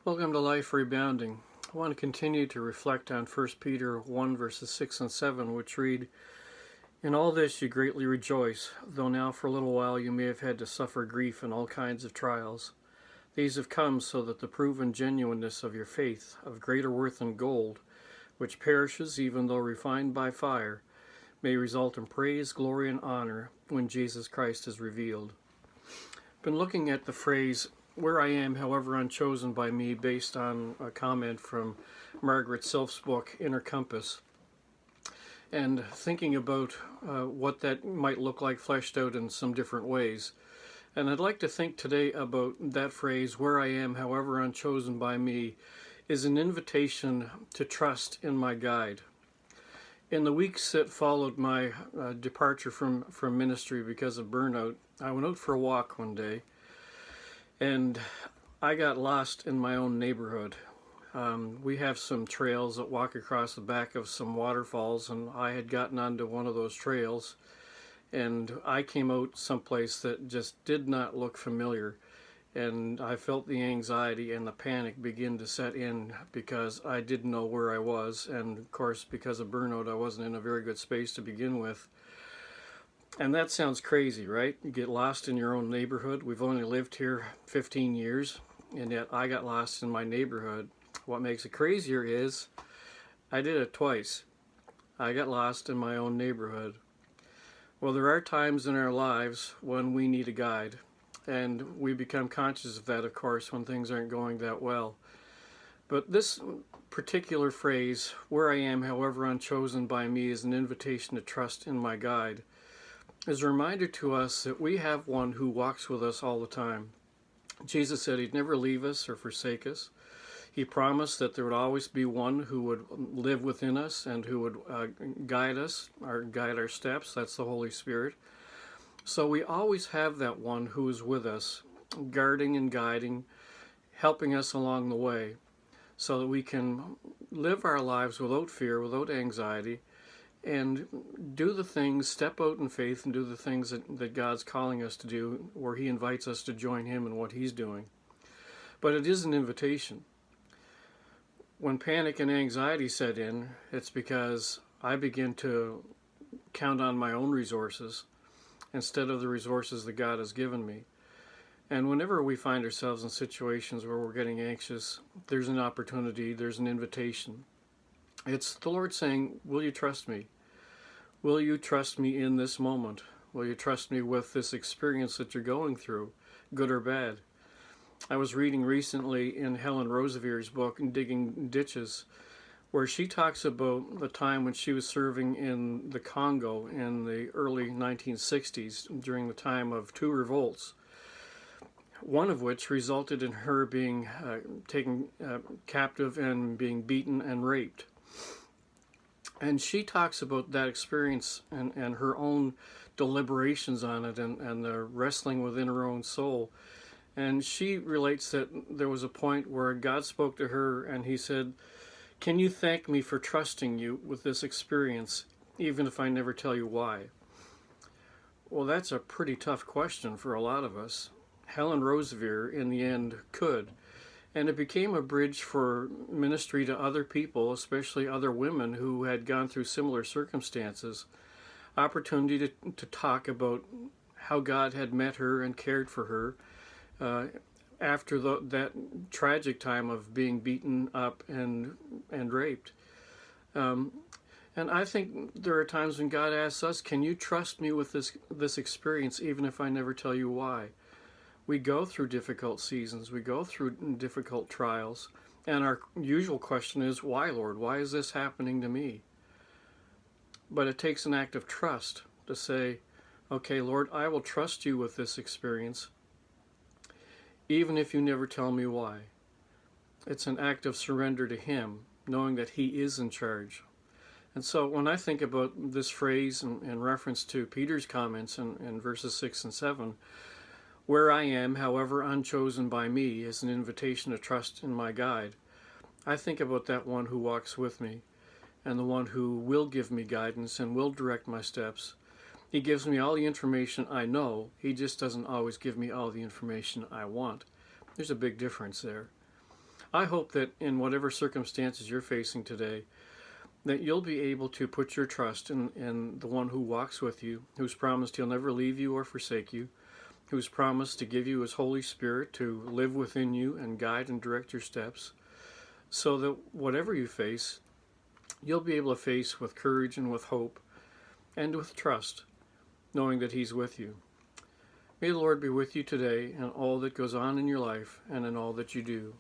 Welcome to Life Rebounding. I want to continue to reflect on 1 Peter 1 verses 6 and 7, which read, "In all this you greatly rejoice, though now for a little while you may have had to suffer grief in all kinds of trials. These have come so that the proven genuineness of your faith, of greater worth than gold, which perishes even though refined by fire, may result in praise, glory, and honor when Jesus Christ is revealed." I've been looking at the phrase, "where I am, however unchosen by me," based on a comment from Margaret Silf's book, Inner Compass, and thinking about what that might look like fleshed out in some different ways. And I'd like to think today about that phrase, "where I am, however unchosen by me," is an invitation to trust in my guide. In the weeks that followed my departure from ministry because of burnout, I went out for a walk one day, and I got lost in my own neighborhood. We have some trails that walk across the back of some waterfalls, and I had gotten onto one of those trails, and I came out someplace that just did not look familiar, and I felt the anxiety and the panic begin to set in because I didn't know where I was, and of course because of burnout I wasn't in a very good space to begin with. And that sounds crazy, right? You get lost in your own neighborhood. We've only lived here 15 years, and yet I got lost in my neighborhood. What makes it crazier is I did it twice. I got lost in my own neighborhood. Well, there are times in our lives when we need a guide, and we become conscious of that, of course, when things aren't going that well. But this particular phrase, "where I am, however unchosen by me," is an invitation to trust in my guide. Is a reminder to us that we have one who walks with us all the time. Jesus said he'd never leave us or forsake us. He promised that there would always be one who would live within us and who would guide us, or guide our steps. That's the Holy Spirit. So we always have that one who is with us, guarding and guiding, helping us along the way, so that we can live our lives without fear, without anxiety, and do the things, step out in faith and do the things that God's calling us to do, where he invites us to join him in what he's doing. But it is an invitation. When panic and anxiety set in, it's because I begin to count on my own resources instead of the resources that God has given me. And whenever we find ourselves in situations where we're getting anxious, there's an opportunity, there's an invitation. It's the Lord saying, "Will you trust me? Will you trust me in this moment? Will you trust me with this experience that you're going through, good or bad?" I was reading recently in Helen Roseveare's book, Digging Ditches, where she talks about the time when she was serving in the Congo in the early 1960s during the time of two revolts, one of which resulted in her being taken captive and being beaten and raped. And she talks about that experience and her own deliberations on it and the wrestling within her own soul. And she relates that there was a point where God spoke to her and he said, "Can you thank me for trusting you with this experience, even if I never tell you why?" Well, that's a pretty tough question for a lot of us. Helen Roseveare, in the end, could. And it became a bridge for ministry to other people, especially other women who had gone through similar circumstances. Opportunity to talk about how God had met her and cared for her after that tragic time of being beaten up and raped. And I think there are times when God asks us, "Can you trust me with this experience, even if I never tell you why?" We go through difficult seasons, we go through difficult trials, and our usual question is, "Why, Lord? Why is this happening to me?" But it takes an act of trust to say, "Okay, Lord, I will trust you with this experience, even if you never tell me why." It's an act of surrender to him, knowing that he is in charge. And so when I think about this phrase in reference to Peter's comments in verses 6 and 7, "where I am, however unchosen by me," is an invitation to trust in my guide. I think about that one who walks with me and the one who will give me guidance and will direct my steps. He gives me all the information I know. He just doesn't always give me all the information I want. There's a big difference there. I hope that in whatever circumstances you're facing today, that you'll be able to put your trust in the one who walks with you, who's promised he'll never leave you or forsake you, who's promised to give you his Holy Spirit to live within you and guide and direct your steps, so that whatever you face, you'll be able to face with courage and with hope and with trust, knowing that he's with you. May the Lord be with you today in all that goes on in your life and in all that you do.